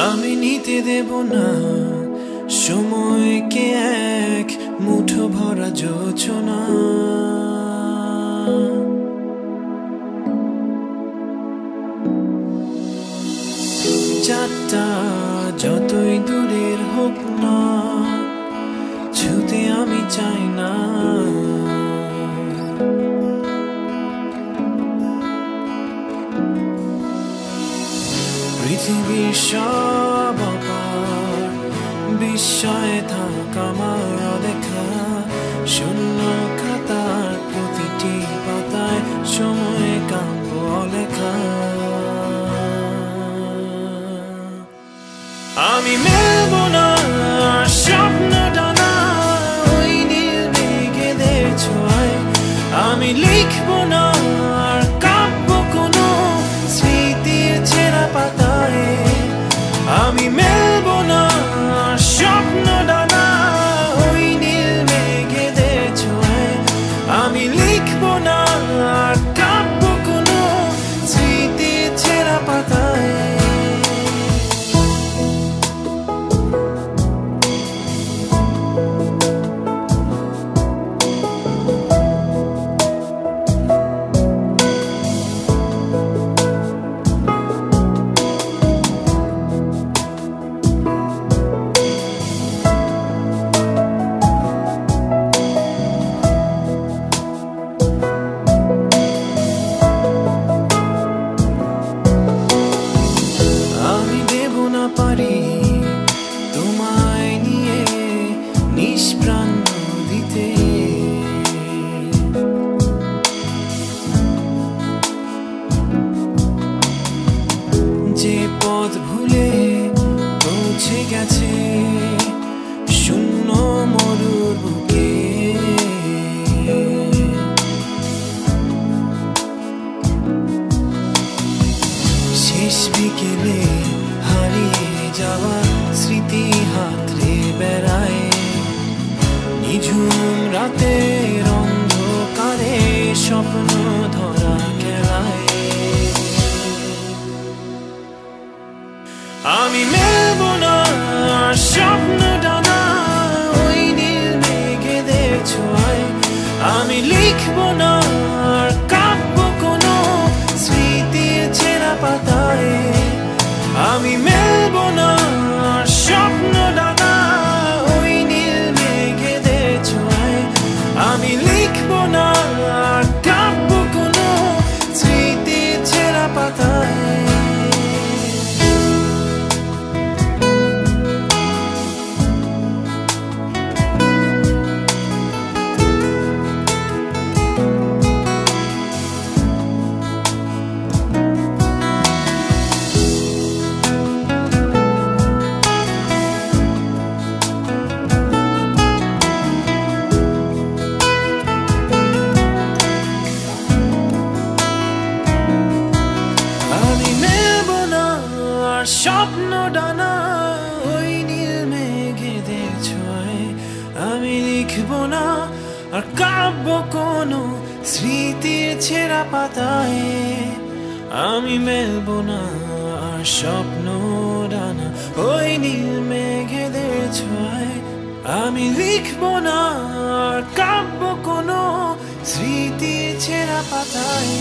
আমি নিতে দেব না সময়কে এক মুঠো ভরা যোচনা। চাঁদটা যতই দূরের হোক না, ছুতে আমি চাই না। পৃথিবীর সব অপার বিস্ময়ে থাক আমার অদেখা, শূন্য খাতার প্রতিটি পাতায় সময়ে কাব্য অলেখা। আমি মেলব না স্বপ্ন ডানা ওই নীল মেঘেদের ছোঁয়ায়, আমি লিখব না আর কাব্য কোনো স্মৃতির ছেঁড়া পাতায়। আমি মেলব না স্বপ্ন ডানা ওই নীল মেঘেদের ছোঁয়ায়, আমি লিখব না আর কাব্য কোনো স্মৃতির ছেঁড়া পাতায়। তোমায় নিয়ে নিষ্প্রাণ দিতে, যে পথ ভুলে পৌঁছে গেছে শূন্য মরুর বুকে। শেষ বিকেলে হারিয়ে যাওয়া স্মৃতি হাতড়ে বেড়ায়, নিঝুম রাতের অন্ধকারে স্বপ্ন ধরা খেলায়। আমি মেলব না স্বপ্ন ডানা ওই নীল মেঘেদের ছোঁয়ায়, আমি লিখব না আর কাব্য কোনো স্মৃতির ছেঁড়া পাতায়। আমি মেলব না স্বপ্ন ডানা ওই নীল মেঘেদের ছোঁয়ায়, আমি লিখব না আর কাব্য কোনো স্মৃতির ছেঁড়া পাতায়। স্বপ্ন ডানা ওই নীল মেঘেদের ছোঁয়ায়, আমি লিখব না আর কাব্য কোনো স্মৃতির ছেঁড়া পাতায়। আমি মেলব না আর স্বপ্ন ডানা ওই নীল মেঘেদের ছোঁয়ায়, আমি লিখব না আর কাব্য কোনো স্মৃতির ছেঁড়া পাতায়।